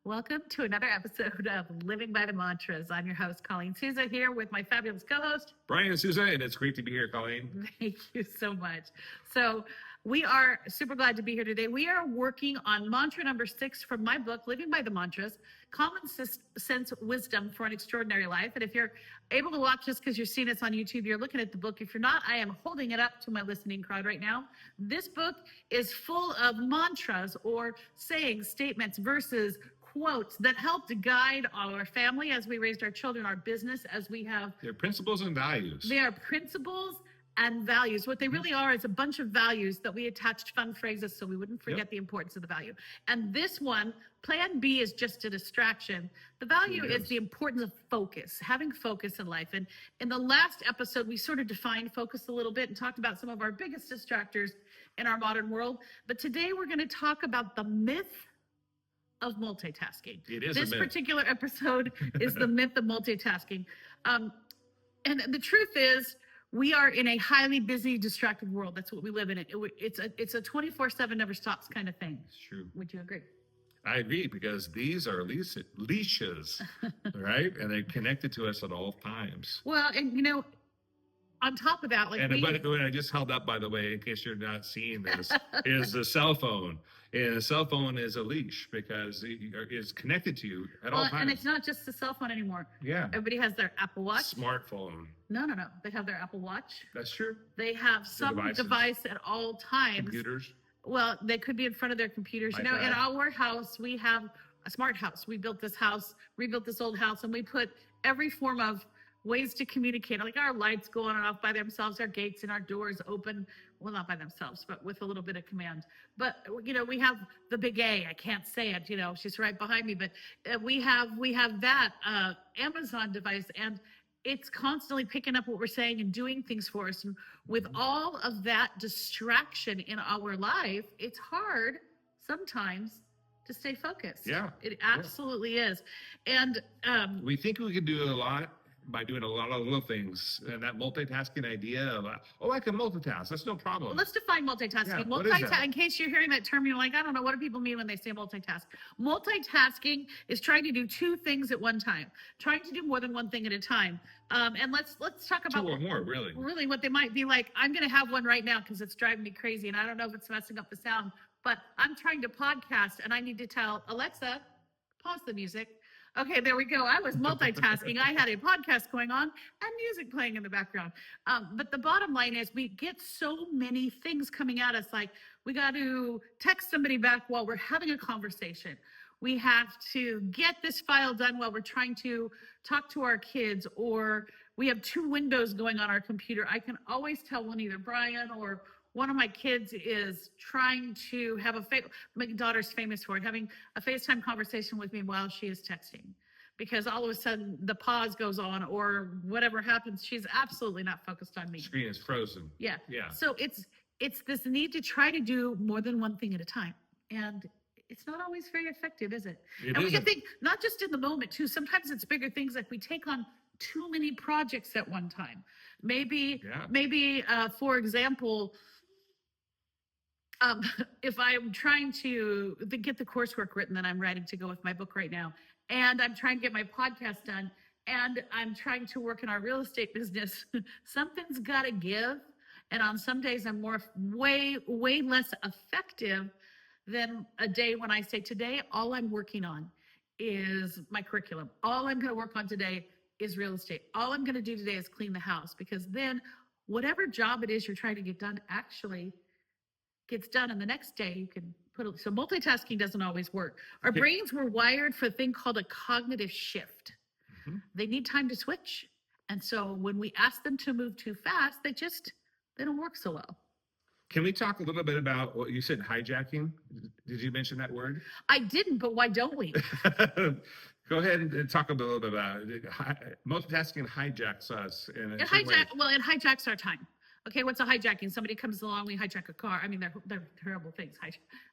Welcome to another episode of Living by the Mantras. I'm your host, Colleen Souza, here with my fabulous co-host, Brian Souza, and it's great to be here, Colleen. Thank you so much. So we are super glad to be here today. We are working on mantra number 6 from my book, Living by the Mantras, Common Sense Wisdom for an Extraordinary Life. And if you're able to watch this because you're seeing this on YouTube, you're looking at the book. If you're not, I am holding it up to my listening crowd right now. This book is full of mantras or sayings, statements, verses, quotes that helped guide our family as we raised our children, our business, as we have. They're principles and values. They are principles and values. What they really are is a bunch of values that we attached fun phrases so we wouldn't forget the importance of the value. And this one, plan B, is just a distraction. The value is the importance of focus, having focus in life. And in the last episode, we sort of defined focus a little bit and talked about some of our biggest distractors in our modern world. But today we're going to talk about the myth of multitasking. It is this a myth. Particular episode is the myth of multitasking. And the truth is, we are in a highly busy, distracted world. That's what we live in. It's a 24/7, never stops kind of thing. It's true. Would you agree? I agree, because these are leashes, right? And they're connected to us at all times. Well, and on top of that, What I just held up, by the way, in case you're not seeing this, is the cell phone. And a cell phone is a leash because it's connected to you at all times. And it's not just the cell phone anymore. Yeah. Everybody has their Apple Watch. Smartphone. No. They have their Apple Watch. That's true. They have some device at all times. Computers. Well, they could be in front of their computers. In our house, we have a smart house. We built this house, rebuilt this old house, and we put every form of ways to communicate. Like our lights go on and off by themselves, our gates and our doors open. Well, not by themselves, but with a little bit of command. But, we have the big A. I can't say it, she's right behind me. But we have that Amazon device, and it's constantly picking up what we're saying and doing things for us. And with all of that distraction in our life, it's hard sometimes to stay focused. Yeah. It absolutely is. And we think we can do a lot by doing a lot of little things, and that multitasking idea of, I can multitask. That's no problem. Let's define multitasking. In case you're hearing that term, you're like, I don't know, what do people mean when they say multitask? Multitasking is trying to do two things at one time, trying to do more than one thing at a time. And let's talk about two or more, really. Really, what they might be like. I'm going to have one right now because it's driving me crazy, and I don't know if it's messing up the sound. But I'm trying to podcast, and I need to tell Alexa, pause the music. Okay, there we go. I was multitasking. I had a podcast going on and music playing in the background. But the bottom line is we get so many things coming at us. Like we got to text somebody back while we're having a conversation. We have to get this file done while we're trying to talk to our kids, or we have 2 windows going on our computer. I can always tell when either Brian or one of my kids is trying to have my daughter's famous for it, having a FaceTime conversation with me while she is texting, because all of a sudden the pause goes on or whatever happens. She's absolutely not focused on me. The screen is frozen. Yeah. So it's this need to try to do more than one thing at a time. And it's not always very effective, is it? And we can think, not just in the moment too, sometimes it's bigger things, like we take on too many projects at one time. Maybe, for example, if I'm trying to get the coursework written that I'm writing to go with my book right now, and I'm trying to get my podcast done, and I'm trying to work in our real estate business, something's got to give. And on some days, I'm way less effective than a day when I say, today, all I'm working on is my curriculum. All I'm going to work on today is real estate. All I'm going to do today is clean the house, because then whatever job it is you're trying to get done actually gets done, and the next day you can put it. So multitasking doesn't always work. Our brains were wired for a thing called a cognitive shift. Mm-hmm. They need time to switch. And so when we ask them to move too fast, they don't work so well. Can we talk a little bit about what you said, hijacking? Did you mention that word? I didn't, but why don't we? Go ahead and talk a little bit about it. Multitasking hijacks us. It hijacks our time. Okay, what's a hijacking? Somebody comes along, we hijack a car. I mean, they're terrible things.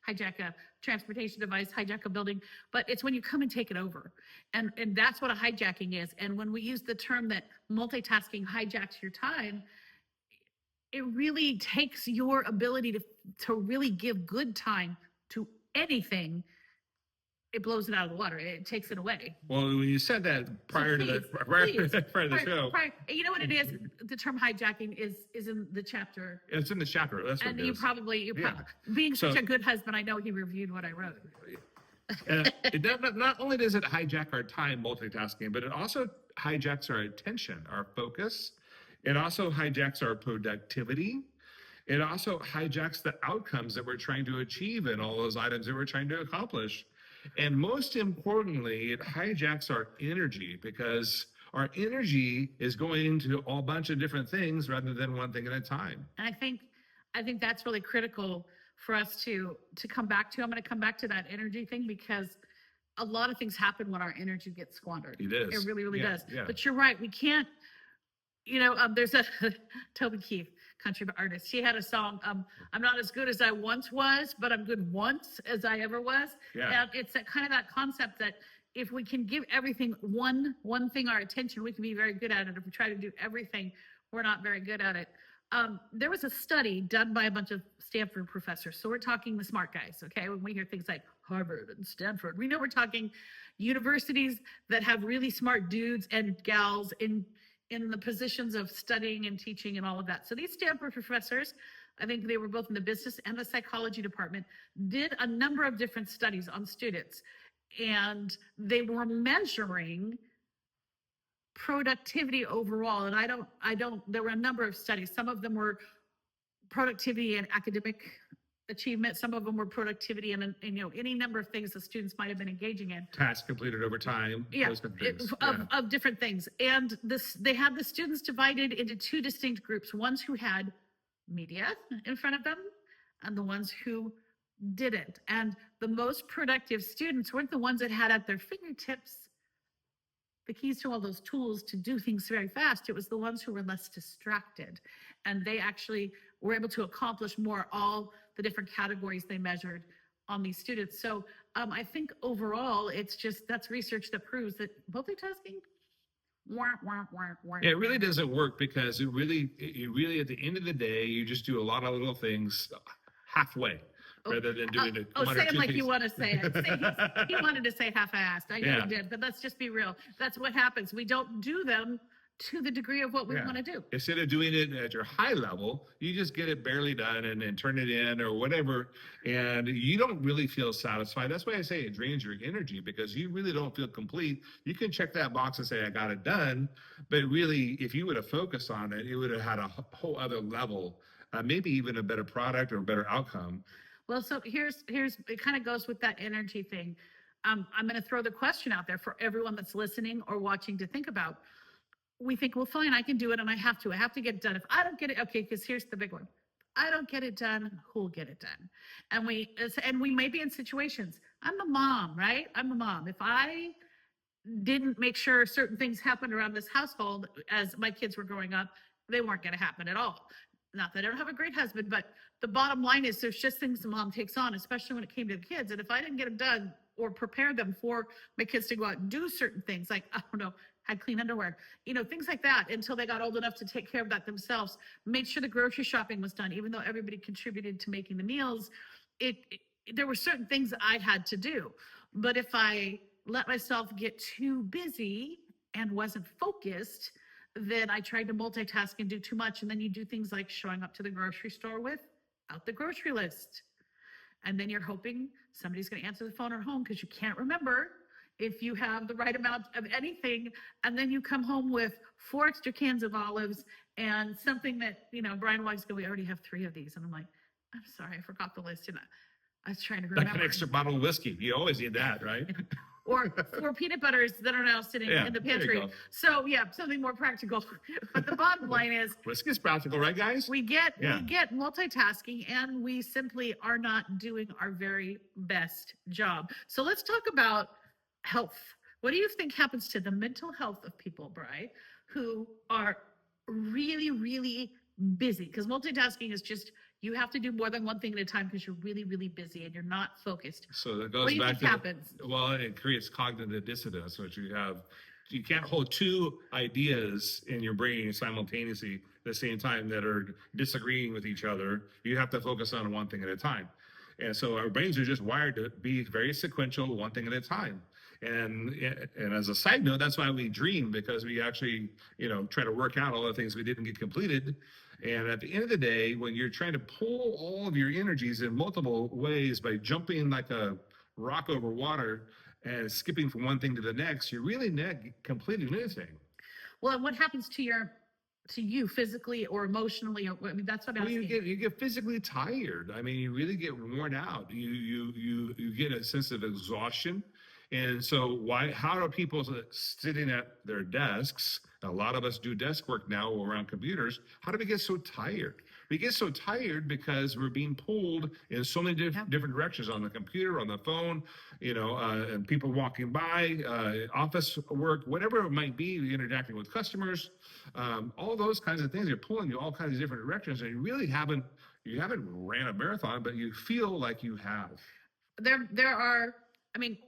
Hijack a transportation device, hijack a building, but it's when you come and take it over. And that's what a hijacking is. And when we use the term that multitasking hijacks your time, it really takes your ability to really give good time to anything it blows it out of the water. It takes it away. Well, when you said that prior to the show, You know what it is? The term hijacking is in the chapter. it's in the chapter. That's what And it you is. probably, being such a good husband, I know he reviewed what I wrote. Not only does it hijack our time multitasking, but it also hijacks our attention, our focus. It also hijacks our productivity. It also hijacks the outcomes that we're trying to achieve in all those items that we're trying to accomplish. And most importantly, it hijacks our energy, because our energy is going into a bunch of different things rather than one thing at a time. And I think that's really critical for us to come back to. I'm going to come back to that energy thing, because a lot of things happen when our energy gets squandered. It is. It really, really Yeah, does. yeah. But you're right. We can't, there's a Toby Keith, country artist. She had a song, I'm not as good as I once was, but I'm good once as I ever was. Yeah. And it's that kind of that concept that if we can give everything one thing our attention, we can be very good at it. If we try to do everything, we're not very good at it. There was a study done by a bunch of Stanford professors. So we're talking the smart guys, okay? When we hear things like Harvard and Stanford, we know we're talking universities that have really smart dudes and gals in the positions of studying and teaching and all of that. So these Stanford professors, I think they were both in the business and the psychology department, did a number of different studies on students. And they were measuring productivity overall. And there were a number of studies. Some of them were productivity and academic achievement. Some of them were productivity and any number of things the students might have been engaging in. Tasks completed over time. Yeah, those kind of things. of different things. And they had the students divided into two distinct groups, ones who had media in front of them and the ones who didn't. And the most productive students weren't the ones that had at their fingertips the keys to all those tools to do things very fast. It was the ones who were less distracted. And they actually were able to accomplish more, all the different categories they measured on these students. So I think overall, that's research that proves that multitasking, It really doesn't work, because it really, at the end of the day, you just do a lot of little things halfway. Rather than doing it. Say it like you want to say it. He wanted to say half-assed. I know he did, but let's just be real. That's what happens. We don't do them to the degree of what we want to do. Instead of doing it at your high level, you just get it barely done and then turn it in or whatever, and you don't really feel satisfied. That's why I say it drains your energy, because you really don't feel complete. You can check that box and say, I got it done, but really, if you would have focused on it, it would have had a whole other level, maybe even a better product or a better outcome. Well, so here's it kind of goes with that energy thing. I'm going to throw the question out there for everyone that's listening or watching to think about. We think, well, fine, I can do it, and I have to get it done. If I don't get it, okay, because here's the big one. I don't get it done, who'll get it done? And we may be in situations. I'm a mom, right? I'm a mom. If I didn't make sure certain things happened around this household as my kids were growing up, they weren't going to happen at all. Not that I don't have a great husband, but the bottom line is there's just things the mom takes on, especially when it came to the kids. And if I didn't get them done or prepare them for my kids to go out and do certain things, like, I don't know, had clean underwear, things like that, until they got old enough to take care of that themselves, made sure the grocery shopping was done, even though everybody contributed to making the meals, there were certain things I had to do. But if I let myself get too busy and wasn't focused, then I tried to multitask and do too much. And then you do things like showing up to the grocery store without the grocery list. And then you're hoping somebody's going to answer the phone at home, because you can't remember if you have the right amount of anything. And then you come home with 4 extra cans of olives and something that, Brian Weiss go, we already have 3 of these. And I'm like, I'm sorry, I forgot the list. And I was trying to remember. Like an extra bottle of whiskey. You always need that, right? Or 4 peanut butters that are now sitting in the pantry. So something more practical. But the bottom line is, whiskey's practical, right, guys? We get multitasking, and we simply are not doing our very best job. So let's talk about health. What do you think happens to the mental health of people, Bri, who are really, really busy? Because multitasking is just, you have to do more than one thing at a time because you're really, really busy and you're not focused. So that goes what do you back think to happens? Well, it creates cognitive dissonance, which you can't hold 2 ideas in your brain simultaneously at the same time that are disagreeing with each other. You have to focus on one thing at a time. And so our brains are just wired to be very sequential, one thing at a time. And as a side note, that's why we dream, because we actually, try to work out all the things we didn't get completed. And at the end of the day, when you're trying to pull all of your energies in multiple ways by jumping like a rock over water and skipping from one thing to the next, you're really not completing anything. Well, and what happens to you physically or emotionally? Or, I mean, that's what I'm asking. You get physically tired. I mean, you really get worn out. You get a sense of exhaustion. And so how are people sitting at their desks? A lot of us do desk work now around computers. How do we get so tired? We get so tired because we're being pulled in so many different directions, on the computer, on the phone, and people walking by, office work, whatever it might be, interacting with customers, all those kinds of things are pulling you all kinds of different directions. And you haven't ran a marathon, but you feel like you have. There are, I mean,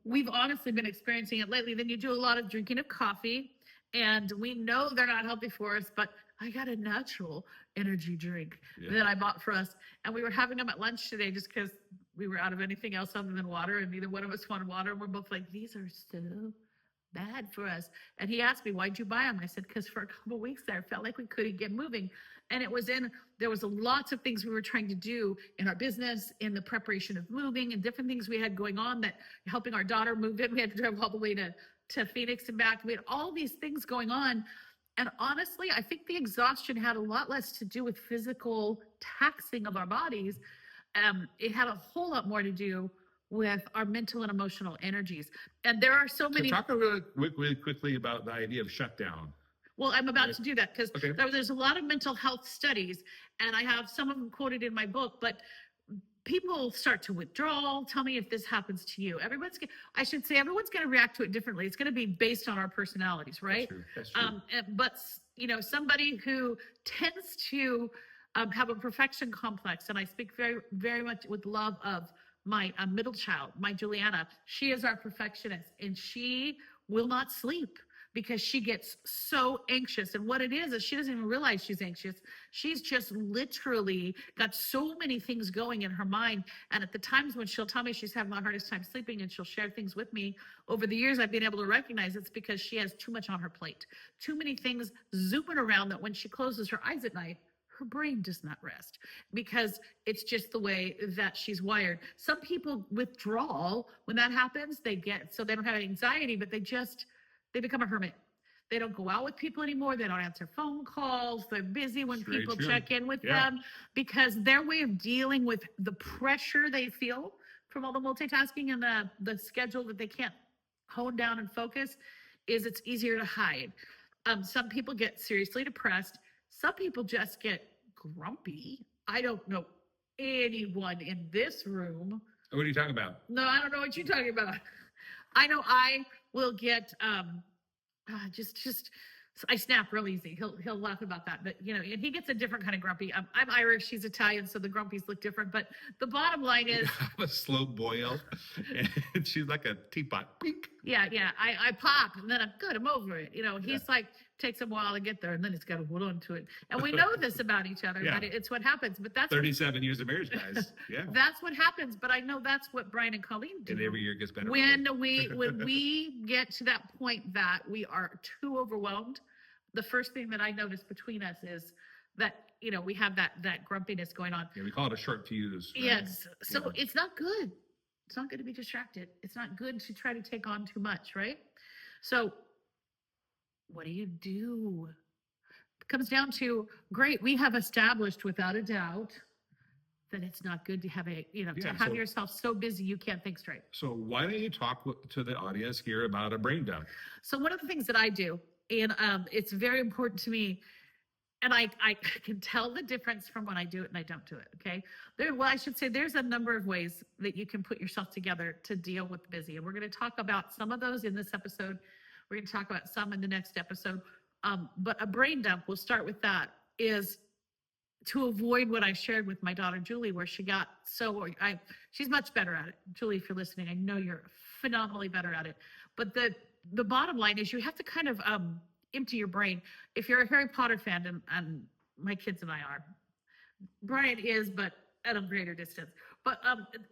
we've honestly been experiencing it lately. Then you do a lot of drinking of coffee, and we know they're not healthy for us, but I got a natural energy drink that I bought for us. And we were having them at lunch today just because we were out of anything else other than water, and neither one of us wanted water. And we're both like, these are so bad for us. And he asked me, why'd you buy them? I said, because for a couple of weeks there, I felt like we couldn't get moving. And there was lots of things we were trying to do in our business, in the preparation of moving, and different things we had going on, that helping our daughter move in. We had to drive all the way to Phoenix and back. We had all these things going on. And honestly, I think the exhaustion had a lot less to do with physical taxing of our bodies. It had a whole lot more to do with our mental and emotional energies. And there are so many. So talk really quickly about the idea of shutdown. Well, I'm about to do that, because there's a lot of mental health studies, and I have some of them quoted in my book, but people start to withdraw. Tell me if this happens to you. Everyone's going to react to it differently. It's going to be based on our personalities, right? That's true. But somebody who tends to have a perfection complex, and I speak very, very much with love of my middle child, my Juliana. She is our perfectionist, and she will not sleep because she gets so anxious. And what it is she doesn't even realize she's anxious. She's just literally got so many things going in her mind. And at the times when she'll tell me she's having the hardest time sleeping, and she'll share things with me, over the years I've been able to recognize it's because she has too much on her plate, too many things zooming around, that when she closes her eyes at night, her brain does not rest, because it's just the way that she's wired. Some people withdraw when that happens. They don't have anxiety, but they become a hermit. They don't go out with people anymore. They don't answer phone calls. They're busy when people check in with them, because their way of dealing with the pressure they feel from all the multitasking and the schedule that they can't hone down and focus is it's easier to hide. Some people get seriously depressed. Some people just get grumpy. I don't know anyone in this room. What are you talking about? No, I don't know what you're talking about. I know I will get I snap real easy. He'll laugh about that, but and he gets a different kind of grumpy. I'm Irish, he's Italian, so the grumpies look different. But the bottom line is, I'm a slow boil, and she's like a teapot. Pink. Yeah. I pop, and then I'm over it. He's like, takes him a while to get there, and then he's got to hold on to it. And we know this about each other. That it's what happens. But that's 37 years of marriage, guys. Yeah, that's what happens. But I know that's what Brian and Colleen do. And every year gets better. When we get to that point that we are too overwhelmed, the first thing that I notice between us is that we have that grumpiness going on. Yeah, we call it a short fuse. Right? Yes. So it's not good. It's not good to be distracted. It's not good to try to take on too much, right? So what do? It comes down to, great, we have established without a doubt that it's not good to have yourself so busy you can't think straight. So why don't you talk to the audience here about a brain dump? So one of the things that I do, and it's very important to me, and I can tell the difference from when I do it and I don't do it, okay? I should say there's a number of ways that you can put yourself together to deal with busy. And we're going to talk about some of those in this episode. We're going to talk about some in the next episode. But a brain dump, we'll start with that, is to avoid what I shared with my daughter, Julie, where she got she's much better at it. Julie, if you're listening, I know you're phenomenally better at it. But the bottom line is you have to kind of empty your brain. If you're a Harry Potter fan, and my kids and I are, Brian is, but at a greater distance. But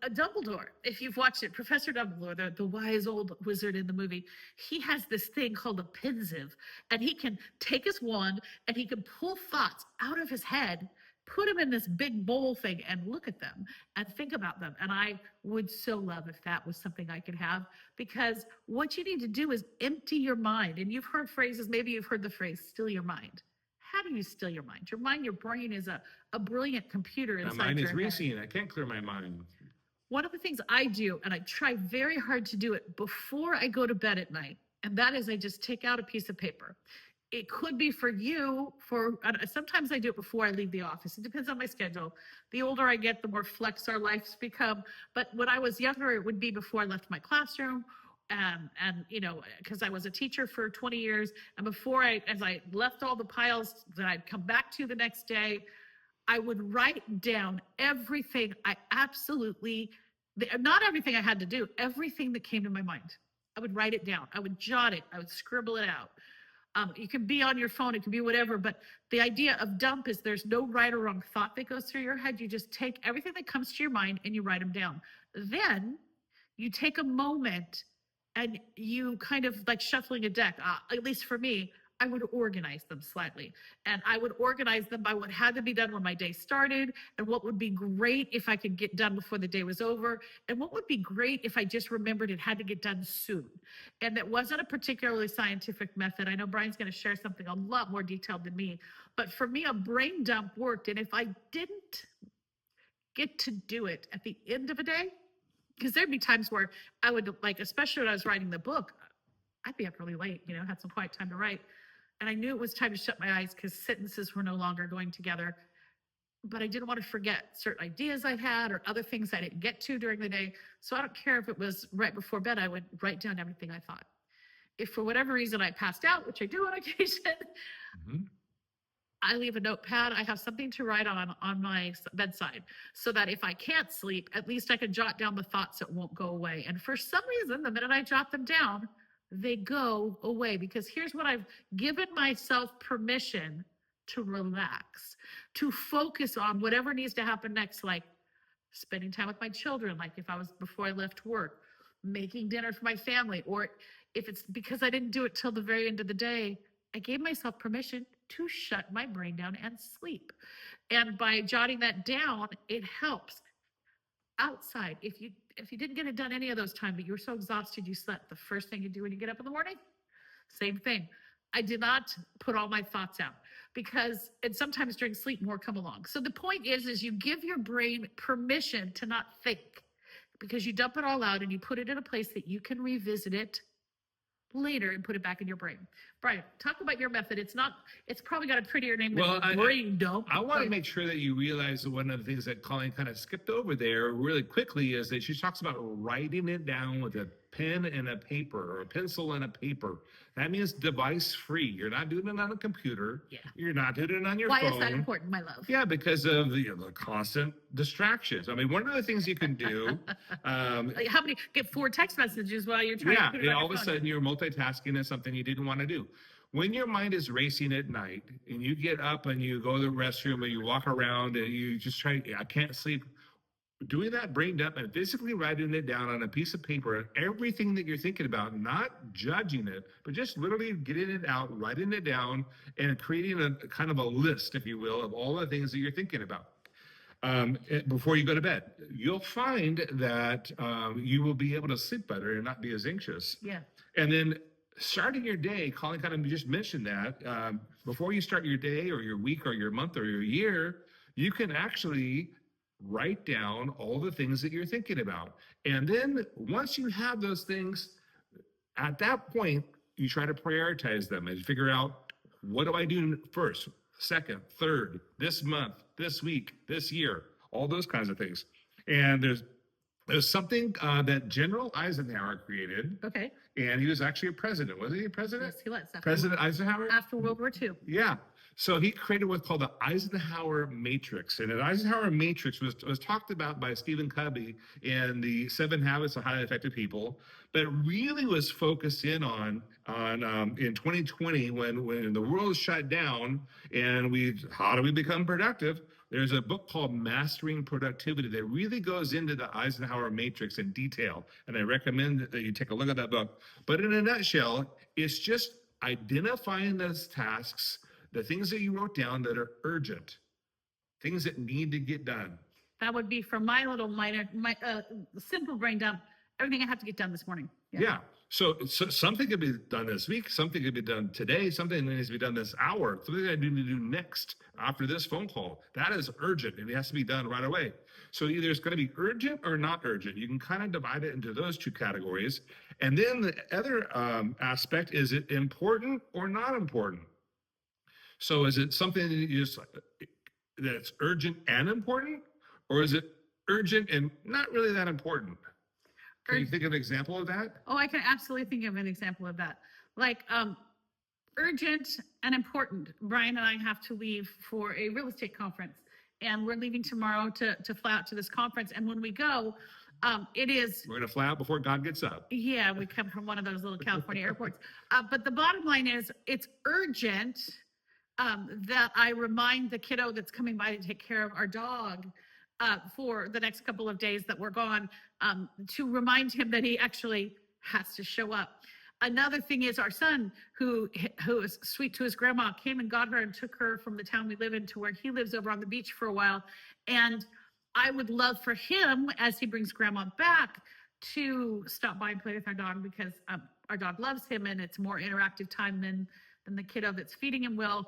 a Dumbledore, if you've watched it, Professor Dumbledore, the wise old wizard in the movie, he has this thing called a pensieve, and he can take his wand and he can pull thoughts out of his head, put them in this big bowl thing, and look at them and think about them. And I would so love if that was something I could have, because what you need to do is empty your mind. And you've heard phrases, maybe you've heard the phrase, still your mind. How do you still your mind? Your mind, your brain is a brilliant computer My inside mind your is head. racing. I can't clear my mind. One of the things I do, and I try very hard to do it before I go to bed at night, and that is I just take out a piece of paper. It could be for you, sometimes I do it before I leave the office. It depends on my schedule. The older I get, the more flex our lives become. But when I was younger, it would be before I left my classroom. And because I was a teacher for 20 years, and as I left all the piles that I'd come back to the next day, I would write down everything not everything I had to do, everything that came to my mind. I would write it down. I would jot it. I would scribble it out. You can be on your phone, it can be whatever, but the idea of dump is there's no right or wrong thought that goes through your head. You just take everything that comes to your mind and you write them down. Then you take a moment and you kind of like shuffling a deck, at least for me, I would organize them slightly. And I would organize them by what had to be done when my day started, and what would be great if I could get done before the day was over, and what would be great if I just remembered it had to get done soon. And it wasn't a particularly scientific method. I know Brian's going to share something a lot more detailed than me, but for me, a brain dump worked. And if I didn't get to do it at the end of a day, because there'd be times where I would, like, especially when I was writing the book, I'd be up really late, had some quiet time to write. And I knew it was time to shut my eyes because sentences were no longer going together. But I didn't want to forget certain ideas I had or other things I didn't get to during the day. So I don't care if it was right before bed, I would write down everything I thought. If for whatever reason I passed out, which I do on occasion, I leave a notepad. I have something to write on my bedside so that if I can't sleep, at least I can jot down the thoughts that won't go away. And for some reason, the minute I jot them down, they go away, because here's what I've given myself permission to relax, to focus on whatever needs to happen next, like spending time with my children, like if I was before I left work, making dinner for my family, or if it's because I didn't do it till the very end of the day, I gave myself permission to shut my brain down and sleep. And by jotting that down, it helps. Outside, if you didn't get it done any of those times, but you were so exhausted you slept, the first thing you do when you get up in the morning, same thing. I did not put all my thoughts out, and sometimes during sleep more come along. So the point is you give your brain permission to not think, because you dump it all out and you put it in a place that you can revisit it later and put it back in your brain. Brian, talk about your method. It's probably got a prettier name than brain dump. I want to make sure that you realize that one of the things that Colleen kind of skipped over there really quickly is that she talks about writing it down with a pen and a paper, or a pencil and a paper. That means device free. You're not doing it on a computer. Yeah. You're not doing it on your phone. Why is that important, my love? Yeah, because of the constant distractions. I mean, one of the things you can do. Get 4 text messages while you're trying to put it on all your of a phone. sudden you're multitasking is something you didn't want to do. When your mind is racing at night and you get up and you go to the restroom and you walk around and you just I can't sleep, doing that brain dump and physically writing it down on a piece of paper, everything that you're thinking about, not judging it, but just literally getting it out, writing it down, and creating a kind of a list, if you will, of all the things that you're thinking about. Before you go to bed, you'll find that you will be able to sleep better and not be as anxious. Yeah. And then starting your day, Colleen kind of just mentioned that before you start your day or your week or your month or your year, you can actually write down all the things that you're thinking about. And then once you have those things, at that point, you try to prioritize them and figure out, what do I do first, second, third, this month, this week, this year, all those kinds of things. And there's something that General Eisenhower created. Okay. And he was actually a president. Was he a president? Yes, he was. President Eisenhower? After World War II. Yeah. So he created what's called the Eisenhower Matrix. And an Eisenhower Matrix was talked about by Stephen Covey in the 7 Habits of Highly Effective People, but really was focused in on in 2020 when the world is shut down and how do we become productive? There's a book called Mastering Productivity that really goes into the Eisenhower matrix in detail. And I recommend that you take a look at that book. But in a nutshell, it's just identifying those tasks, the things that you wrote down that are urgent, things that need to get done. That would be for my little simple brain dump. Everything I have to get done this morning. Yeah. So something could be done this week, something could be done today, something that needs to be done this hour, something I need to do next after this phone call. That is urgent and it has to be done right away. So either it's going to be urgent or not urgent. You can kind of divide it into those two categories. And then the other aspect, is it important or not important? So is it something that you just that's urgent and important, or is it urgent and not really that important? Can you think of an example of that? Oh, I can absolutely think of an example of that. Like urgent and important. Brian and I have to leave for a real estate conference, and we're leaving tomorrow to fly out to this conference. And when we go, we're going to fly out before God gets up. Yeah, we come from one of those little California airports. But the bottom line is, it's urgent that I remind the kiddo that's coming by to take care of our dog for the next couple of days that we're gone, to remind him that he actually has to show up. Another thing is, our son, who is sweet to his grandma, came and got her and took her from the town we live in to where he lives over on the beach for a while. And I would love for him, as he brings grandma back, to stop by and play with our dog, because our dog loves him and it's more interactive time than the kiddo that's feeding him will.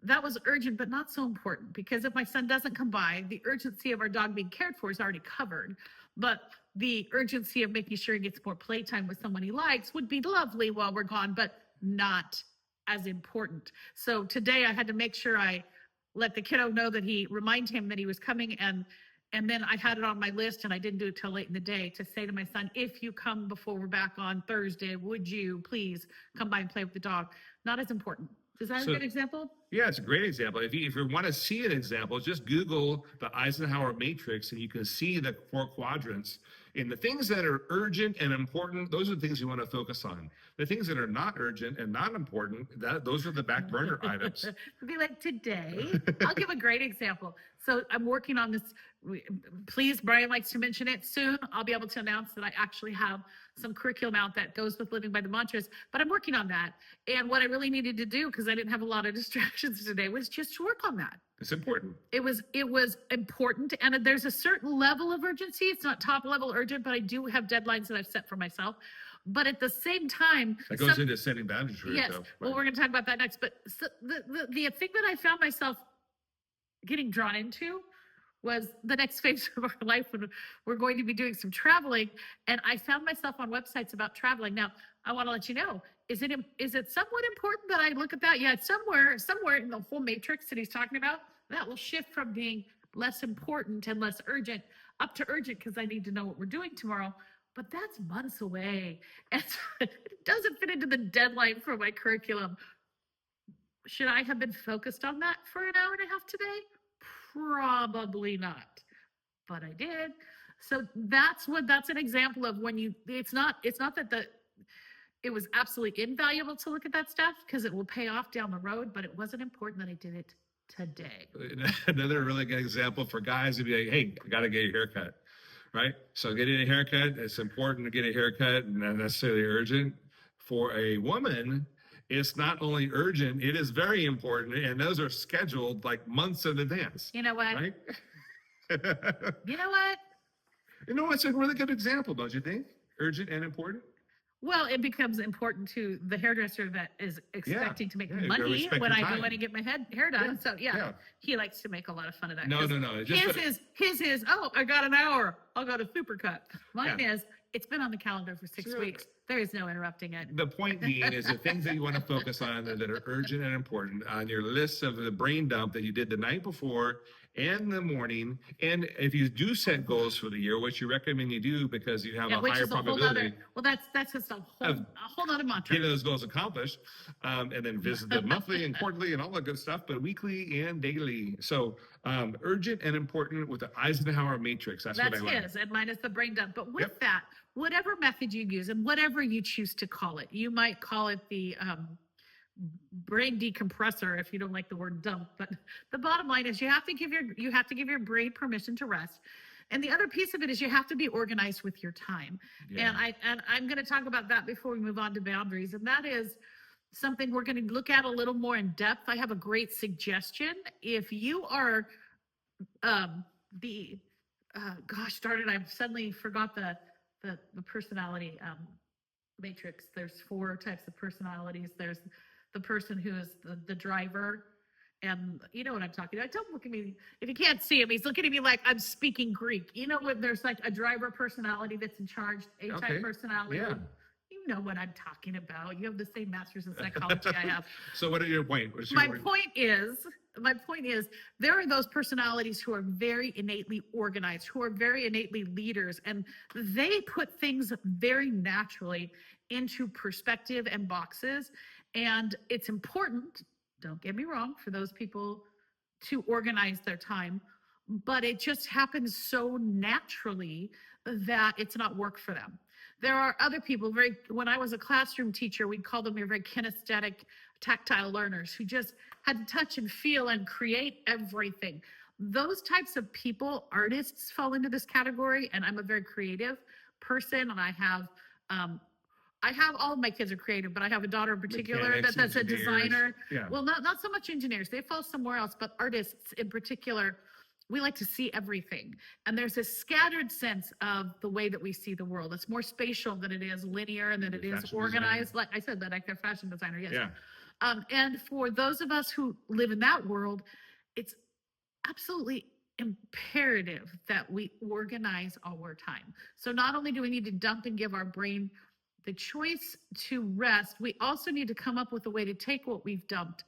That was urgent, but not so important, because if my son doesn't come by, the urgency of our dog being cared for is already covered. But the urgency of making sure he gets more playtime with someone he likes would be lovely while we're gone, but not as important. So today I had to make sure I let the kiddo know that remind him that he was coming, and then I had it on my list, and I didn't do it till late in the day, to say to my son, if you come before we're back on Thursday, would you please come by and play with the dog? Not as important. Is that a good example? Yeah, it's a great example. If you want to see an example, just Google the Eisenhower matrix and you can see the 4 quadrants. And the things that are urgent and important, those are the things you want to focus on. The things that are not urgent and not important, those are the back burner items. It'd be like today. I'll give a great example. So I'm working on this. Please, Brian likes to mention it soon. I'll be able to announce that I actually have some curriculum out that goes with Living by the Mantras, but I'm working on that. And what I really needed to do, because I didn't have a lot of distractions today, was just to work on that. It's important. It was important, and there's a certain level of urgency. It's not top level urgent, but I do have deadlines that I've set for myself. But at the same time, that goes into setting boundaries for yes, yourself. well, we're going to talk about that next. But the thing that I found myself getting drawn into was the next phase of our life, when we're going to be doing some traveling. And I found myself on websites about traveling. Now, I want to let you know, is it somewhat important that I look at that? Yeah, it's somewhere in the whole matrix that he's talking about, that will shift from being less important and less urgent up to urgent, because I need to know what we're doing tomorrow. But that's months away, and it doesn't fit into the deadline for my curriculum. Should I have been focused on that for an hour and a half today? Probably not, but I did. So that's an example of when it's not that it was absolutely invaluable to look at that stuff, because it will pay off down the road, but it wasn't important that I did it today. Another really good example for guys would be like, hey, I got to get a haircut, right? So getting a haircut, it's important to get a haircut, and not necessarily urgent. For a woman, it's not only urgent, it is very important, and those are scheduled like months in advance. You know what? Right? You know what? You know, it's a really good example, don't you think? Urgent and important. Well, it becomes important to the hairdresser that is expecting to make money when I go in and get my hair done. So he likes to make a lot of fun of that. No. His is, oh, I got an hour, I'll go to Supercut. Mine is, it's been on the calendar for 6 weeks. There is no interrupting it. The point being is the things that you want to focus on that are urgent and important on your list of the brain dump that you did the night before and the morning. And if you do set goals for the year, which you recommend you do, because you have a higher probability. That's just a whole other mantra. Getting those goals accomplished, and then visit them monthly and quarterly and all that good stuff, but weekly and daily. So urgent and important with the Eisenhower matrix. That's what I like. His, and mine is the brain dump. But with that, whatever method you use and whatever you choose to call it, you might call it the brain decompressor, if you don't like the word dump. But the bottom line is you have to give your brain permission to rest. And the other piece of it is you have to be organized with your time. Yeah. And I'm going to talk about that before we move on to boundaries. And that is something we're going to look at a little more in depth. I have a great suggestion. If you are the gosh darn it, I suddenly forgot the personality matrix. There's 4 types of personalities. There's the person who is the driver, and you know what I'm talking about. Don't look at me. If you can't see him, he's looking at me like I'm speaking Greek. You know, when there's like a driver personality that's in charge, A-type Okay. personality. Yeah. You know what I'm talking about. You have the same master's in psychology I have. So what are your point? My point is, there are those personalities who are very innately organized, who are very innately leaders, and they put things very naturally into perspective and boxes. And it's important, don't get me wrong, for those people to organize their time, but it just happens so naturally that it's not work for them. There are other people, when I was a classroom teacher, we'd call them very kinesthetic, tactile learners who just had to touch and feel and create everything. Those types of people, artists, fall into this category, and I'm a very creative person, and I have all of my kids are creative, but I have a daughter in particular Mechanics, that's a engineers. designer. Yeah. Well, not so much engineers. They fall somewhere else, but artists in particular, we like to see everything. And there's a scattered sense of the way that we see the world. It's more spatial than it is linear and than it is Fashion organized. designer. Like I said, that I'm a fashion designer, yes. Yeah. And for those of us who live in that world, it's absolutely imperative that we organize our time. So not only do we need to dump and give our brain the choice to rest, we also need to come up with a way to take what we've dumped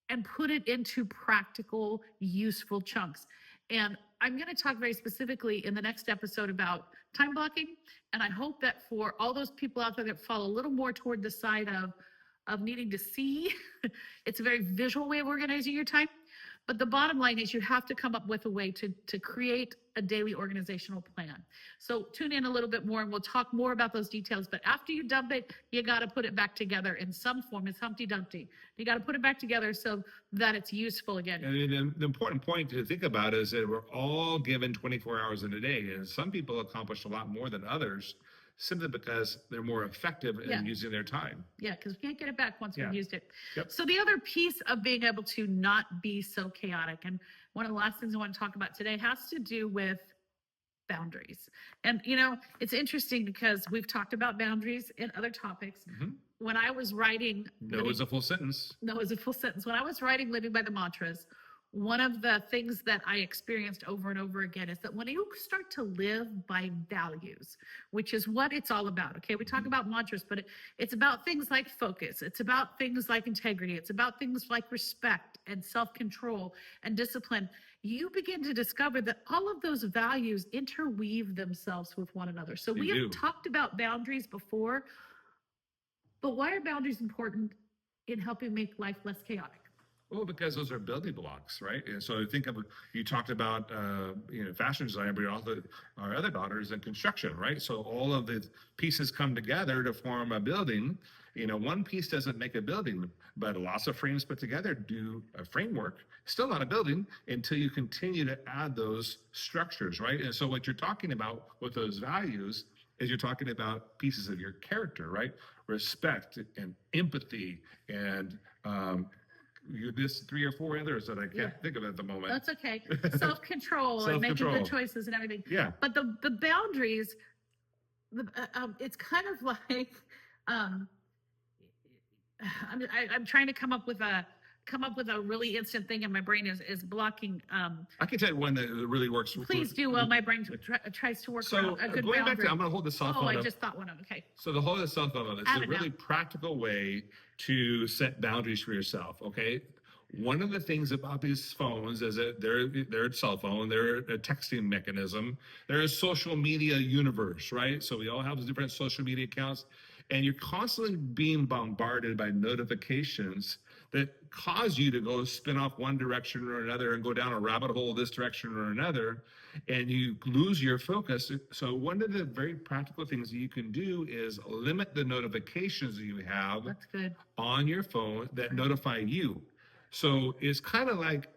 and put it into practical, useful chunks. And I'm going to talk very specifically in the next episode about time blocking. And I hope that for all those people out there that fall a little more toward the side of needing to see, it's a very visual way of organizing your time. But the bottom line is you have to come up with a way to create a daily organizational plan. So tune in a little bit more and we'll talk more about those details. But after you dump it, you got to put it back together in some form. It's Humpty Dumpty. You got to put it back together so that it's useful again. And the important point to think about is that we're all given 24 hours in a day. And some people accomplish a lot more than others simply because they're more effective in using their time. Yeah, because we can't get it back once we've used it. Yep. So the other piece of being able to not be so chaotic, and one of the last things I want to talk about today has to do with boundaries. And, you know, it's interesting because we've talked about boundaries in other topics. Mm-hmm. When I was writing... No is a full sentence. No is a full sentence. When I was writing Living by the Mantras, one of the things that I experienced over and over again is that when you start to live by values, which is what it's all about, okay? We talk about mantras, but it's about things like focus. It's about things like integrity. It's about things like respect and self-control and discipline. You begin to discover that all of those values interweave themselves with one another. So we have talked about boundaries before, but why are boundaries important in helping make life less chaotic? Well, because those are building blocks, right? And so think of, you talked about, fashion design, but also our other daughters in construction, right? So all of the pieces come together to form a building. You know, one piece doesn't make a building, but lots of frames put together do a framework. Still not a building until you continue to add those structures, right? And so what you're talking about with those values is you're talking about pieces of your character, right? Respect and empathy and, this 3 or 4 others that I can't think of at the moment. That's okay. Self-control and making good choices and everything. Yeah. But the boundaries, it's kind of like, I'm trying to come up with a really instant thing, and my brain is blocking. I can tell you one that really works. Please do. Well, my brain tries to work so a good going boundary. back to, I'm going to hold the cell phone I up. just thought one of them. Okay. So the hold the cell phone up is a really practical way to set boundaries for yourself. Okay. One of the things about these phones is that they're a cell phone, they're a texting mechanism, they're a social media universe, right? So we all have different social media accounts, and you're constantly being bombarded by notifications that cause you to go spin off one direction or another and go down a rabbit hole this direction or another. and you lose your focus. So one of the very practical things that you can do is limit the notifications that you have That's good. on your phone that notify you. So it's kind of like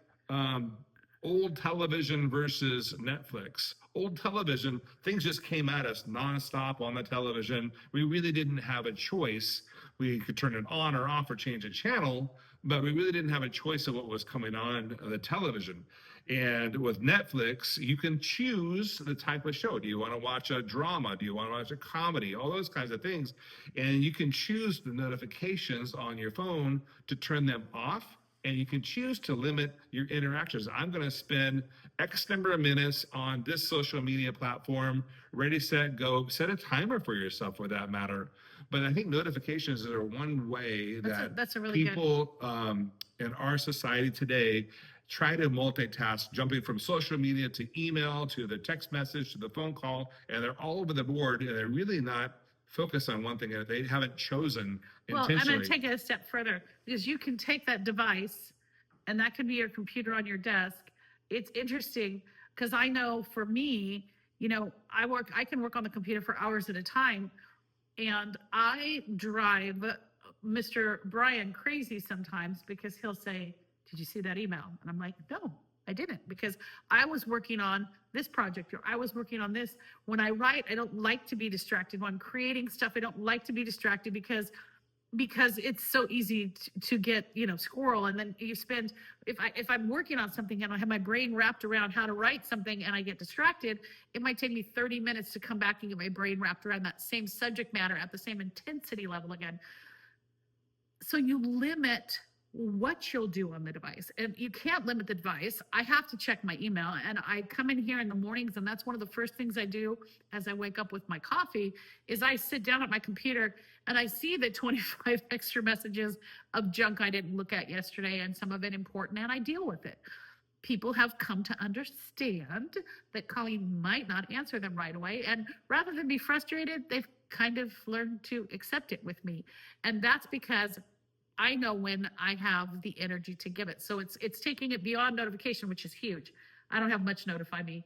old television versus Netflix. Old television, things just came at us nonstop on the television. We really didn't have a choice. We could turn it on or off or change a channel, but we really didn't have a choice of what was coming on the television. And with Netflix, you can choose the type of show. Do you want to watch a drama? Do you want to watch a comedy? All those kinds of things. And you can choose the notifications on your phone to turn them off. And you can choose to limit your interactions. I'm going to spend X number of minutes on this social media platform, ready, set, go. Set a timer for yourself for that matter. But I think notifications are one way That's a really people in our society today try to multitask, jumping from social media to email to the text message to the phone call, and they're all over the board, and they're really not focused on one thing, and they haven't chosen intentionally. Well, I'm going to take it a step further, because you can take that device, and that can be your computer on your desk. It's interesting because I know for me, you know, I can work on the computer for hours at a time, and I drive Mr. Brian crazy sometimes because he'll say, "Did you see that email?" And I'm like, "No, I didn't," because I was working on this project or I was working on this. When I write, I don't like to be distracted. When I'm creating stuff, I don't like to be distracted because it's so easy to get, you know, squirrel. And then you spend, if I'm working on something and I have my brain wrapped around how to write something and I get distracted, it might take me 30 minutes to come back and get my brain wrapped around that same subject matter at the same intensity level again. So you limit what you'll do on the device, and you can't limit the device. I have to check my email, and I come in here in the mornings, and that's one of the first things I do as I wake up with my coffee is I sit down at my computer and I see the 25 extra messages of junk I didn't look at yesterday, and some of it important, and I deal with it. People have come to understand that Colleen might not answer them right away, and rather than be frustrated, they've kind of learned to accept it with me. And that's because I know when I have the energy to give it. So it's taking it beyond notification, which is huge. I don't have much notify me.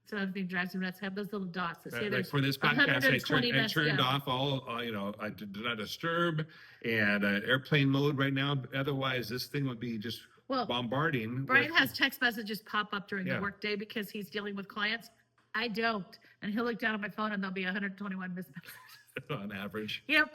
So another thing that drives me nuts. I have those little dots that say Like there's for this podcast, I turned yeah. off all, you know, I did not disturb and airplane mode right now. Otherwise, this thing would be just bombarding. Brian has text messages pop up during Yeah. the workday because he's dealing with clients. I don't. And he'll look down at my phone and there'll be 121 missed messages. On average. You know,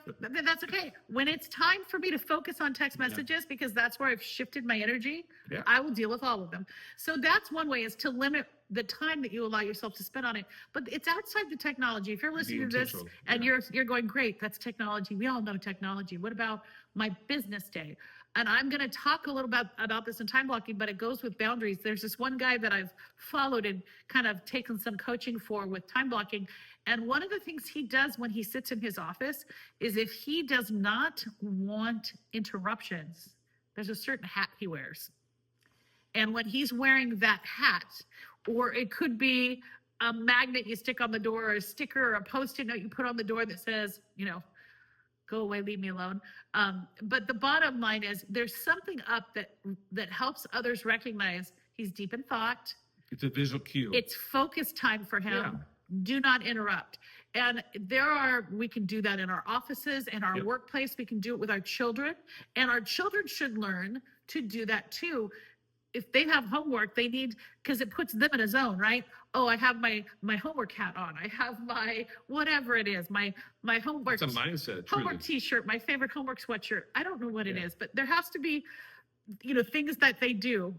that's okay. When it's time for me to focus on text messages, because that's where I've shifted my energy, I will deal with all of them. So that's one way, is to limit the time that you allow yourself to spend on it. But it's outside the technology. If you're listening to this and you're going, great, that's technology. We all know technology. What about my business day? And I'm going to talk a little bit about this in time blocking, but it goes with boundaries. There's this one guy that I've followed and kind of taken some coaching for with time blocking. And one of the things he does when he sits in his office is, if he does not want interruptions, there's a certain hat he wears. And when he's wearing that hat, or it could be a magnet you stick on the door, or a sticker, or a Post-it note you put on the door that says, you know, go away, leave me alone. But the bottom line is, there's something up that helps others recognize he's deep in thought. It's a visual cue. It's focus time for him. Yeah. Do not interrupt. And we can do that in our offices and our workplace. We can do it with our children, and our children should learn to do that too. If they have homework, they need, because it puts them in a zone, right? Oh, I have my homework hat on. I have my whatever it is, my homework. It's a mindset. Homework T-shirt, my favorite homework sweatshirt. I don't know what it is, but there has to be, you know, things that they do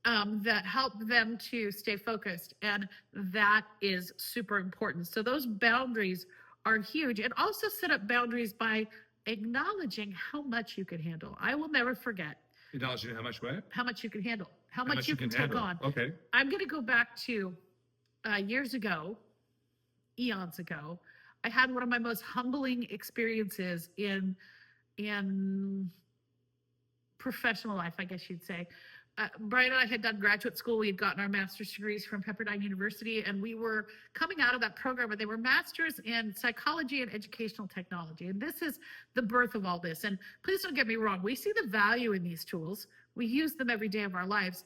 that help them to stay focused. And that is super important. So those boundaries are huge. And also set up boundaries by acknowledging how much you can handle. I will never forget. Acknowledging how much what? How much you can handle. How much you can take handle. on. Okay. I'm going to go back to years ago, eons ago. I had one of my most humbling experiences in professional life, I guess you'd say. Brian and I had done graduate school. We had gotten our master's degrees from Pepperdine University, and we were coming out of that program, and they were masters in psychology and educational technology. And this is the birth of all this. And please don't get me wrong. We see the value in these tools. We use them every day of our lives,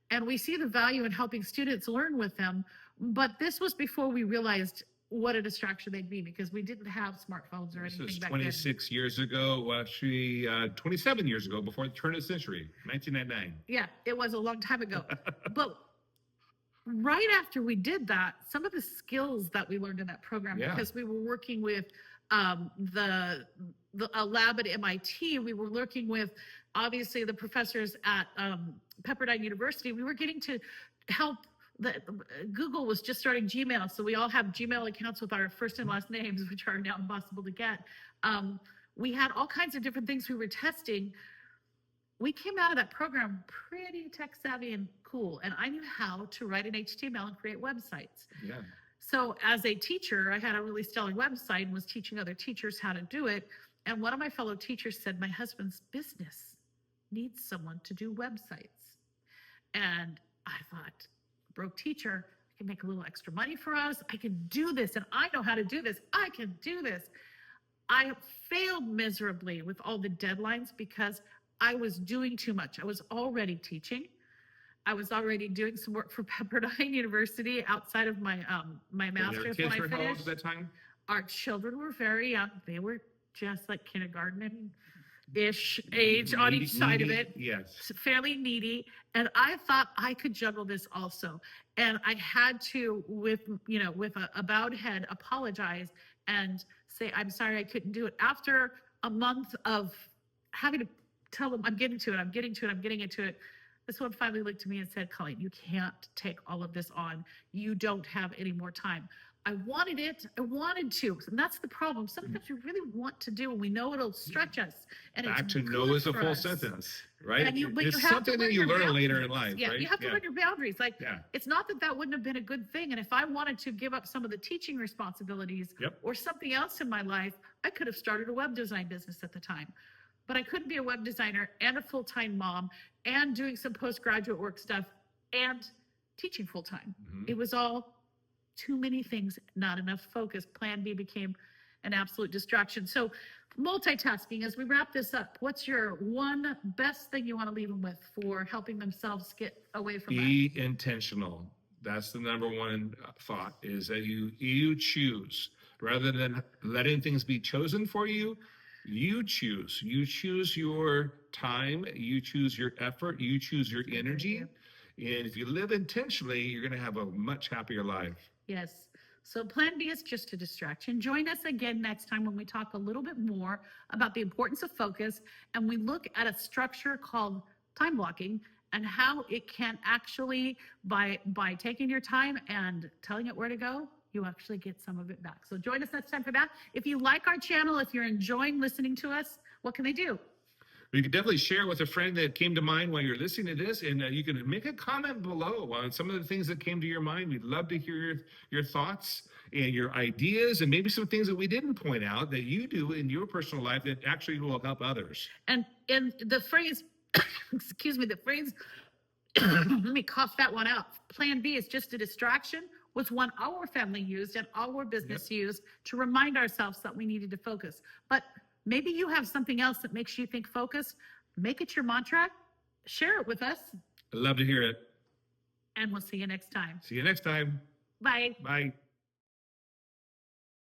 and we see the value in helping students learn with them. But this was before we realized what a distraction they'd be, because we didn't have smartphones or This anything is back then. 26 years ago, well, actually 27 years ago, before the turn of the century, 1999. Yeah, it was a long time ago. But right after we did that, some of the skills that we learned in that program, Yeah. because we were working with a lab at MIT, we were working with obviously the professors at Pepperdine University. We were getting to help. Google was just starting Gmail, so we all have Gmail accounts with our first and last names, which are now impossible to get. We had all kinds of different things we were testing. We came out of that program pretty tech savvy and cool, and I knew how to write an HTML and create websites. Yeah. So as a teacher, I had a really stellar website and was teaching other teachers how to do it. And one of my fellow teachers said, my husband's business needs someone to do websites. And I thought, broke teacher, I can make a little extra money for us. I can do this, and I know how to do this. I can do this. I failed miserably with all the deadlines because I was doing too much. I was already teaching. I was already doing some work for Pepperdine University outside of my my master's when I Kids were how old finished. at that time? Our children were very young. They were just like kindergarten-ish age on each side of it. Yes. Fairly needy. And I thought I could juggle this also. And I had to, with a bowed head, apologize and say, I'm sorry, I couldn't do it. After a month of having to tell them, I'm getting to it. This one finally looked at me and said, Colleen, you can't take all of this on. You don't have any more time. I wanted it. I wanted to. And that's the problem. Sometimes we really want to do, and we know it'll stretch us. And Back it's to good know is a for full us. sentence, right? And but It's you have something to that you your learn later in boundaries. life, Yeah, right? you have to learn your boundaries. Like, Yeah. it's not that wouldn't have been a good thing. And if I wanted to give up some of the teaching responsibilities or something else in my life, I could have started a web design business at the time. But I couldn't be a web designer and a full-time mom and doing some postgraduate work stuff and teaching full-time. It was all too many things, not enough focus. Plan B became an absolute distraction. So multitasking, as we wrap this up, what's your one best thing you want to leave them with for helping themselves get away from that? Be intentional. That's the number one thought, is that you choose rather than letting things be chosen for you. You choose your time, you choose your effort, you choose your energy. And if you live intentionally, you're going to have a much happier life. Yes. So plan B is just a distraction. Join us again next time when we talk a little bit more about the importance of focus, and we look at a structure called time blocking and how it can actually, by taking your time and telling it where to go, you actually get some of it back. So join us next time for that. If you like our channel, if you're enjoying listening to us, what can they do? You can definitely share with a friend that came to mind while you're listening to this, and you can make a comment below on some of the things that came to your mind. We'd love to hear your thoughts and your ideas, and maybe some things that we didn't point out that you do in your personal life that actually will help others. And the phrase, excuse me, let me cough that one out. Plan B is just a distraction, was one our family used and our business used to remind ourselves that we needed to focus. But maybe you have something else that makes you think focus. Make it your mantra. Share it with us. I'd love to hear it. And we'll see you next time. See you next time. Bye. Bye.